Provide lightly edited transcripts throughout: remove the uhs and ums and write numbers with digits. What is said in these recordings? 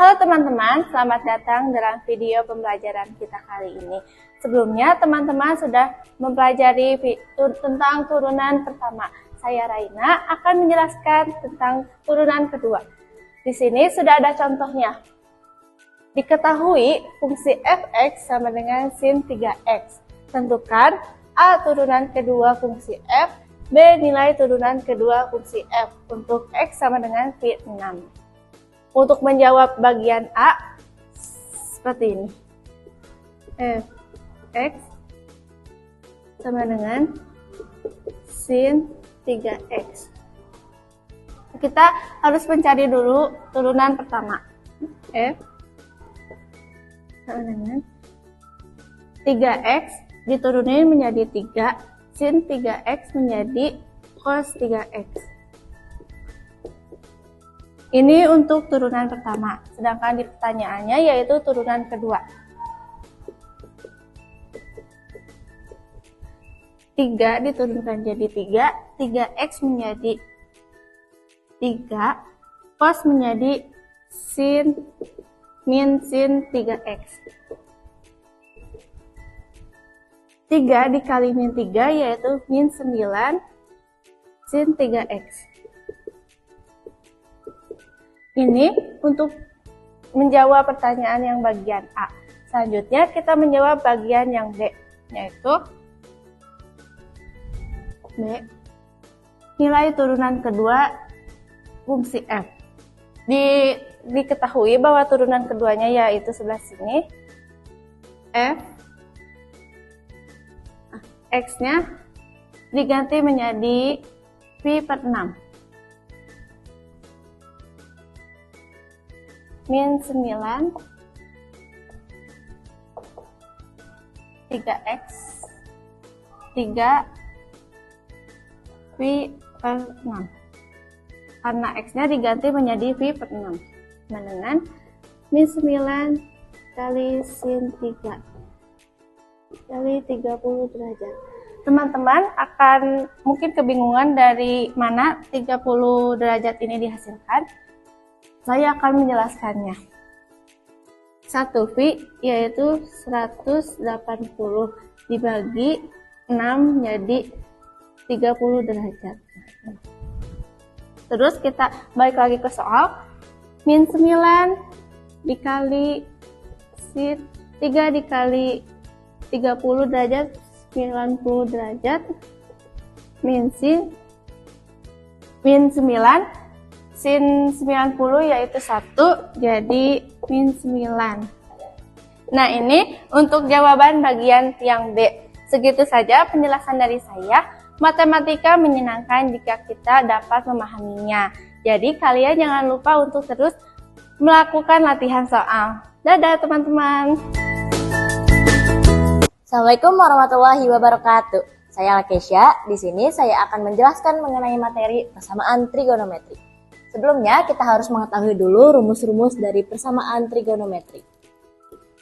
Halo teman-teman, selamat datang dalam video pembelajaran kita kali ini. Sebelumnya teman-teman sudah mempelajari tentang turunan pertama. Saya Raina akan menjelaskan tentang turunan kedua. Di sini sudah ada contohnya. Diketahui fungsi fx sama dengan sin 3x. Tentukan A turunan kedua fungsi f, B nilai turunan kedua fungsi f untuk x sama dengan pi 6. Untuk menjawab bagian A, seperti ini. Fx sama dengan sin 3x. Kita harus mencari dulu turunan pertama. F sama dengan 3x diturunin menjadi 3, sin 3x menjadi cos 3x. Ini untuk turunan pertama, sedangkan di pertanyaannya yaitu turunan kedua. 3 diturunkan jadi 3, 3x menjadi 3, cos menjadi min sin 3x. 3 dikali min 3 yaitu min 9 sin 3x. Ini untuk menjawab pertanyaan yang bagian A. Selanjutnya kita menjawab bagian yang B, yaitu B. Nilai turunan kedua fungsi f. Diketahui bahwa turunan keduanya yaitu sebelah sini. F x-nya diganti menjadi pi per 6. Min 9 3x 3 pi per 6. Karena x-nya diganti menjadi pi per 6. Sama dengan min 9 kali sin 3 kali 30 derajat. Teman-teman akan mungkin kebingungan dari mana 30 derajat ini dihasilkan. Saya akan menjelaskannya. 1 pi yaitu 180 dibagi 6 jadi 30 derajat. Terus kita balik lagi ke soal. Min 9 dikali sin 3 dikali 30 derajat 90 derajat min 9 sin 90 yaitu 1 jadi min 9. Nah ini untuk jawaban bagian yang B. Segitu saja penjelasan dari saya. Matematika menyenangkan jika kita dapat memahaminya. Jadi kalian jangan lupa untuk terus melakukan latihan soal. Dadah teman-teman. Assalamualaikum warahmatullahi wabarakatuh. Saya Lakesha. Di sini saya akan menjelaskan mengenai materi persamaan trigonometri. Sebelumnya, kita harus mengetahui dulu rumus-rumus dari persamaan trigonometri.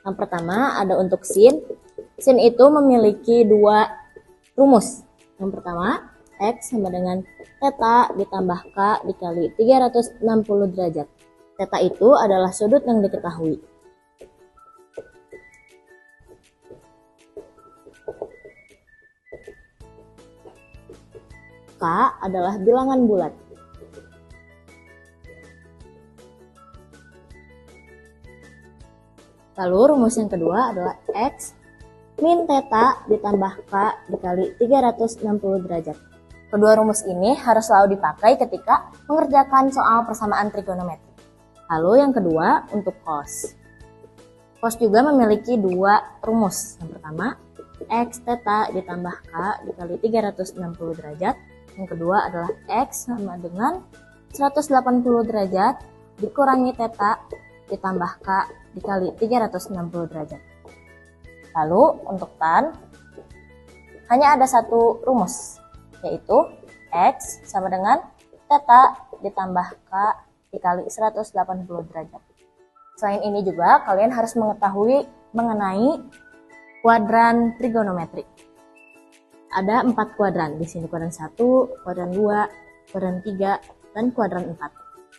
Yang pertama ada untuk sin. Sin itu memiliki dua rumus. Yang pertama, x sama dengan theta ditambah k dikali 360 derajat. Theta itu adalah sudut yang diketahui. K adalah bilangan bulat. Lalu rumus yang kedua adalah x min theta ditambah k dikali 360 derajat. Kedua rumus ini harus selalu dipakai ketika mengerjakan soal persamaan trigonometri. Lalu yang kedua untuk cos. Cos juga memiliki dua rumus. Yang pertama x theta ditambah k dikali 360 derajat. Yang kedua adalah x sama dengan 180 derajat dikurangi theta ditambah k dikali 360 derajat. Lalu untuk tan hanya ada satu rumus, yaitu x sama dengan theta ditambah k dikali 180 derajat. Selain ini juga kalian harus mengetahui mengenai kuadran trigonometri. Ada 4 kuadran. Di sini kuadran 1, kuadran 2, kuadran 3, dan kuadran 4.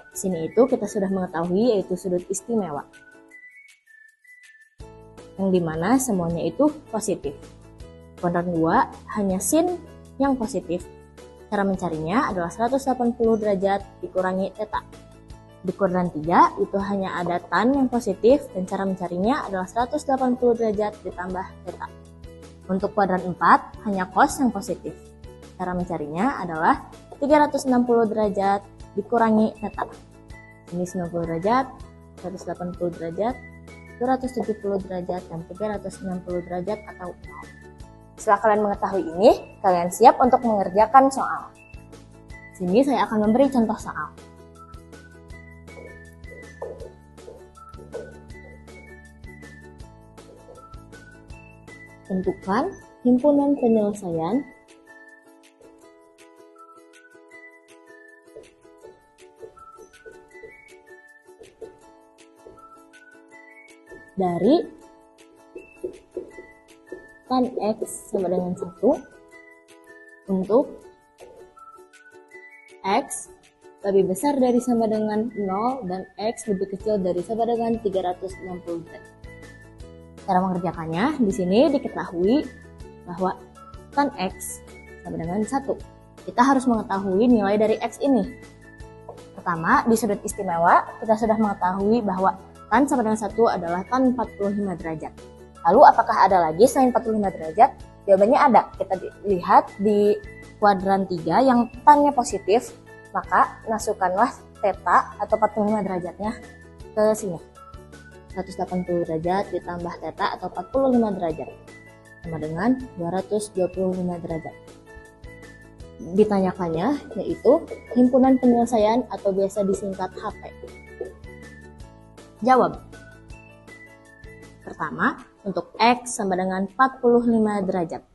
Di sini itu kita sudah mengetahui yaitu sudut istimewa, yang dimana semuanya itu positif. Kuadran 2 hanya sin yang positif. Cara mencarinya adalah 180 derajat dikurangi theta. Di kuadran 3 itu hanya ada tan yang positif dan cara mencarinya adalah 180 derajat ditambah theta. Untuk kuadran 4 hanya cos yang positif. Cara mencarinya adalah 360 derajat dikurangi theta. Ini 90 derajat, 180 derajat, 270 derajat, dan 360 derajat atau 0. Setelah kalian mengetahui ini, kalian siap untuk mengerjakan soal. Sini saya akan memberi contoh soal. Tentukan himpunan penyelesaian dari tan X sama dengan 1 untuk X lebih besar dari sama dengan 0 dan X lebih kecil dari sama dengan 360 derajat. Cara mengerjakannya, di sini diketahui bahwa tan X sama dengan 1. Kita harus mengetahui nilai dari X ini. Pertama, di sudut istimewa, kita sudah mengetahui bahwa tan sama dengan 1 adalah tan 45 derajat. Lalu apakah ada lagi selain 45 derajat? Jawabannya ada. Kita lihat di kuadran 3 yang tan-nya positif, maka masukkanlah theta atau 45 derajatnya ke sini. 180 derajat ditambah theta atau 45 derajat sama dengan 225 derajat. Ditanyakannya yaitu himpunan penyelesaian atau biasa disingkat HP. Jawab. Pertama, untuk X sama dengan 45 derajat.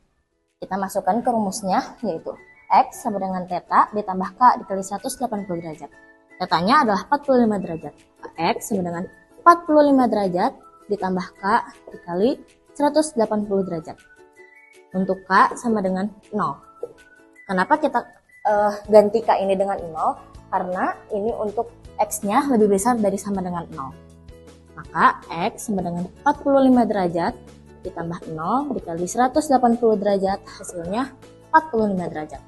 Kita masukkan ke rumusnya, yaitu X sama dengan theta ditambah K dikali 180 derajat. Tetanya adalah 45 derajat. X sama dengan 45 derajat ditambah K dikali 180 derajat. Untuk K sama dengan 0. Kenapa kita ganti K ini dengan 0? Karena ini untuk X-nya lebih besar dari sama dengan 0. Maka X sama dengan 45 derajat ditambah 0 dikali 180 derajat, hasilnya 45 derajat.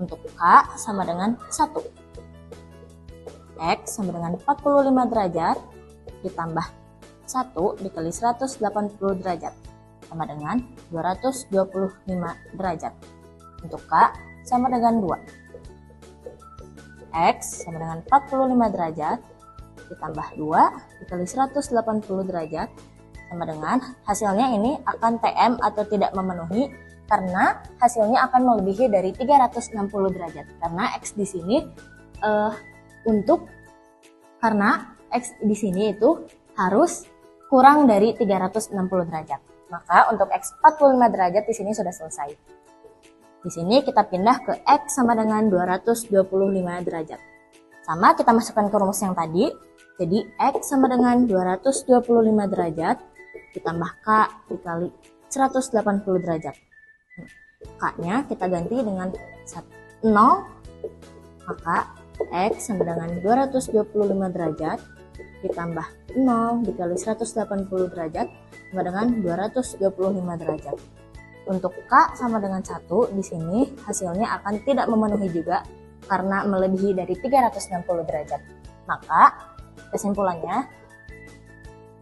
Untuk K sama dengan 1. X sama dengan 45 derajat ditambah 1 dikali 180 derajat, sama dengan 225 derajat. Untuk K sama dengan 2. X sama dengan 45 derajat ditambah 2 dikali 180 derajat sama dengan hasilnya ini akan TM atau tidak memenuhi karena hasilnya akan melebihi dari 360 derajat karena X di sini karena X di sini itu harus kurang dari 360 derajat. Maka untuk X 45 derajat di sini sudah selesai. Di sini kita pindah ke X sama dengan 225 derajat. Sama kita masukkan ke rumus yang tadi. Jadi X sama dengan 225 derajat ditambah K dikali 180 derajat. K-nya kita ganti dengan 0, maka X sama dengan 225 derajat ditambah 0 dikali 180 derajat sama dengan 225 derajat. Untuk K sama dengan 1 di sini hasilnya akan tidak memenuhi juga karena melebihi dari 360 derajat. Maka kesimpulannya,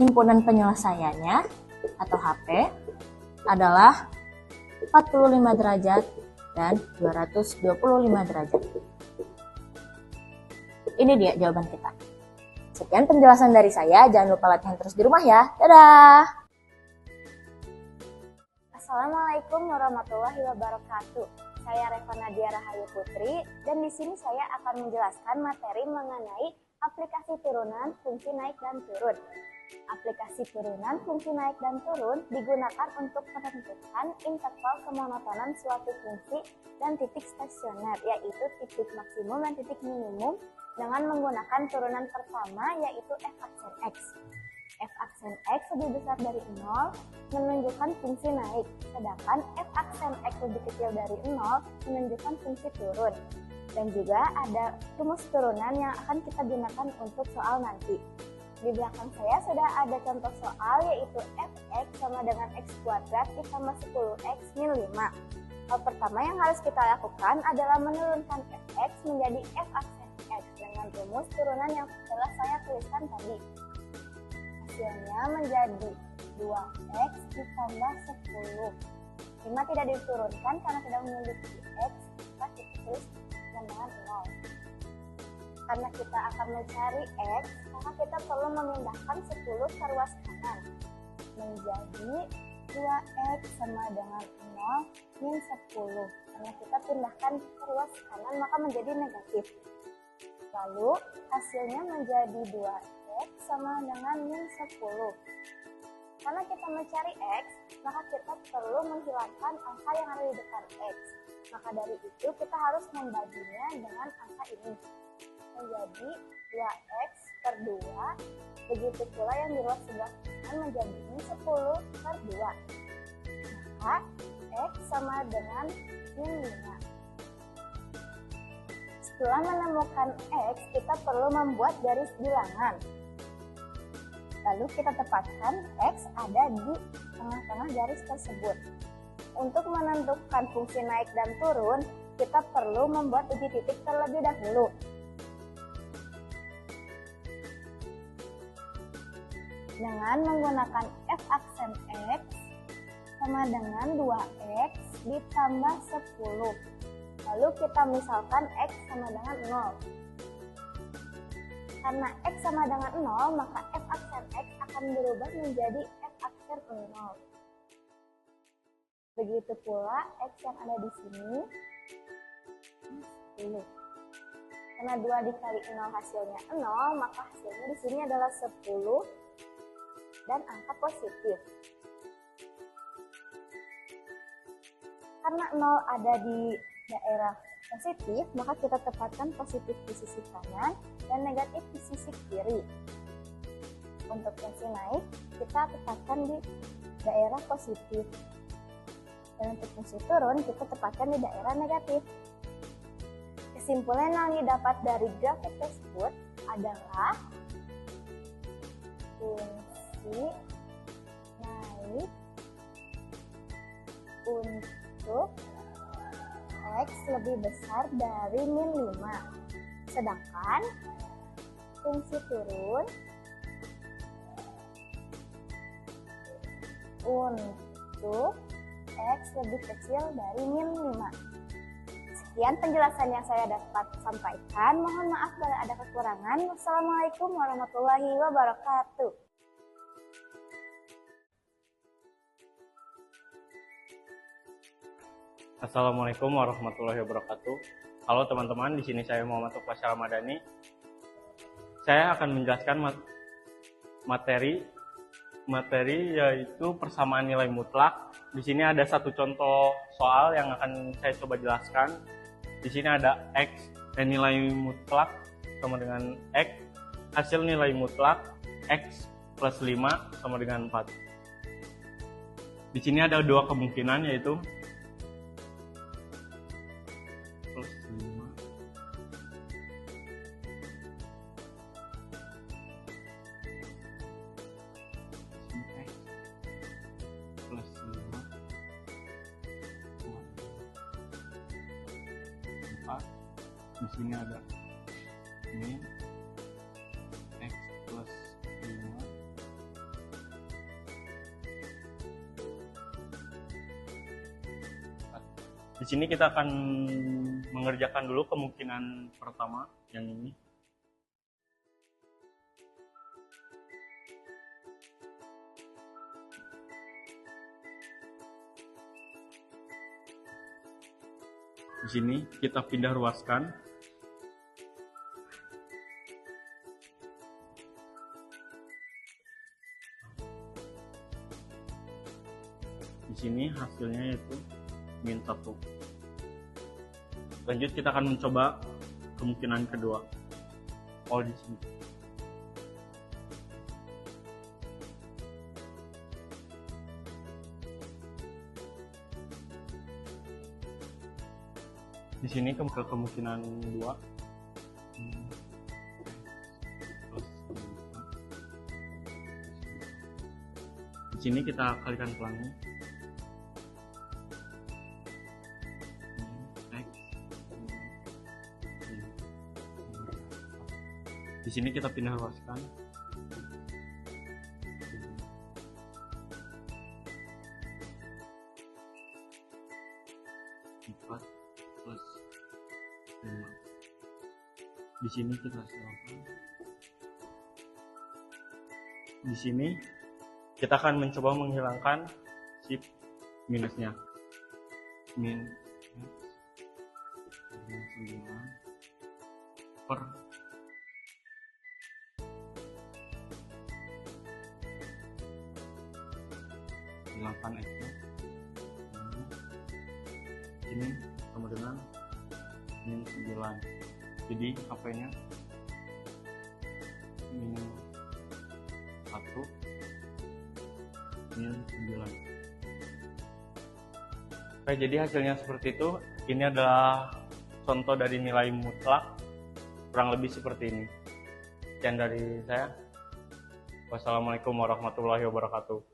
himpunan penyelesaiannya atau HP adalah 45 derajat dan 225 derajat. Ini dia jawaban kita. Sekian penjelasan dari saya, jangan lupa latihan terus di rumah ya. Dadah! Assalamualaikum warahmatullahi wabarakatuh. Saya Reva Nadia Rahayu Putri dan di sini saya akan menjelaskan materi mengenai aplikasi turunan, fungsi naik dan turun. Aplikasi turunan, fungsi naik dan turun digunakan untuk menentukan interval kemonotonan suatu fungsi dan titik stasioner, yaitu titik maksimum dan titik minimum dengan menggunakan turunan pertama yaitu f aksen X. F aksen X lebih besar dari 0 menunjukkan fungsi naik, sedangkan F aksen X lebih kecil dari 0 menunjukkan fungsi turun. Dan juga ada rumus turunan yang akan kita gunakan untuk soal nanti. Di belakang saya sudah ada contoh soal yaitu fx sama dengan x kuadrat ditambah 10x min 5. Hal pertama yang harus kita lakukan adalah menurunkan fx menjadi f aksen x dengan rumus turunan yang telah saya tuliskan tadi. Hasilnya menjadi 2x ditambah 10. 5 tidak diturunkan karena tidak memiliki x, maka kita tulis dengan 0. Karena kita akan mencari x, maka kita perlu memindahkan 10 ke ruas kanan. Menjadi 2x sama dengan 0 min 10. Karena kita pindahkan ke ruas kanan, maka menjadi negatif. Lalu, hasilnya menjadi 2x sama dengan min 10. Karena kita mencari x, maka kita perlu menghilangkan angka yang ada di depan x. Maka dari itu, kita harus membaginya dengan angka ini. Menjadi 2x per 2, begitu pula yang di ruas sebelah kanan menjadi 10 per 2. Maka x sama dengan min 5. Setelah menemukan x, kita perlu membuat garis bilangan. Lalu kita tepatkan x ada di tengah-tengah garis tersebut. Untuk menentukan fungsi naik dan turun, kita perlu membuat uji titik terlebih dahulu. Dengan menggunakan f aksen x sama dengan 2x ditambah 10. Lalu kita misalkan x sama dengan 0. Karena x sama dengan 0, maka f aksen x akan berubah menjadi f aksen 0. Begitu pula x yang ada di sini 10. Karena 2 dikali 0 hasilnya 0, maka hasilnya di sini adalah 10 dan angka positif. Karena 0 ada di daerah positif, maka kita tepatkan positif di sisi kanan dan negatif di sisi kiri. Untuk fungsi naik, kita tepatkan di daerah positif. Dan untuk fungsi turun, kita tepatkan di daerah negatif. Kesimpulan yang didapat dari grafik tersebut adalah fungsi naik untuk x lebih besar dari min 5. Sedangkan fungsi turun untuk x lebih kecil dari min 5. Sekian penjelasan yang saya dapat sampaikan. Mohon maaf bila ada kekurangan. Wassalamualaikum warahmatullahi wabarakatuh. Assalamualaikum warahmatullahi wabarakatuh. Halo teman-teman, di sini saya Muhammad Faisal Ramadhani. Saya akan menjelaskan materi yaitu persamaan nilai mutlak. Di sini ada satu contoh soal yang akan saya coba jelaskan. Di sini ada x nilai mutlak sama dengan x, hasil nilai mutlak x plus 5 sama dengan 4. Di sini ada dua kemungkinan yaitu plus 5 x plus 5 4. Di sini ada min x plus 5 Di sini kita akan mengerjakan dulu kemungkinan pertama yang ini. Di sini kita pindah ruaskan. Di sini hasilnya itu min 1. Lanjut kita akan mencoba kemungkinan kedua. Oh, di sini. Di sini kemungkinan 2. Di sini kita kalikan pelangi. Di sini kita pindah luaskan. Empat plus 5. Di sini kita silakan. Di sini kita akan mencoba menghilangkan shift minusnya. Min 9 per 8x nya. Ini sama dengan min 9. Jadi HP-nya min 1 min 9. Oke, jadi hasilnya seperti itu. Ini adalah contoh dari nilai mutlak, kurang lebih seperti ini. Sekian dari saya. Wassalamualaikum warahmatullahi wabarakatuh.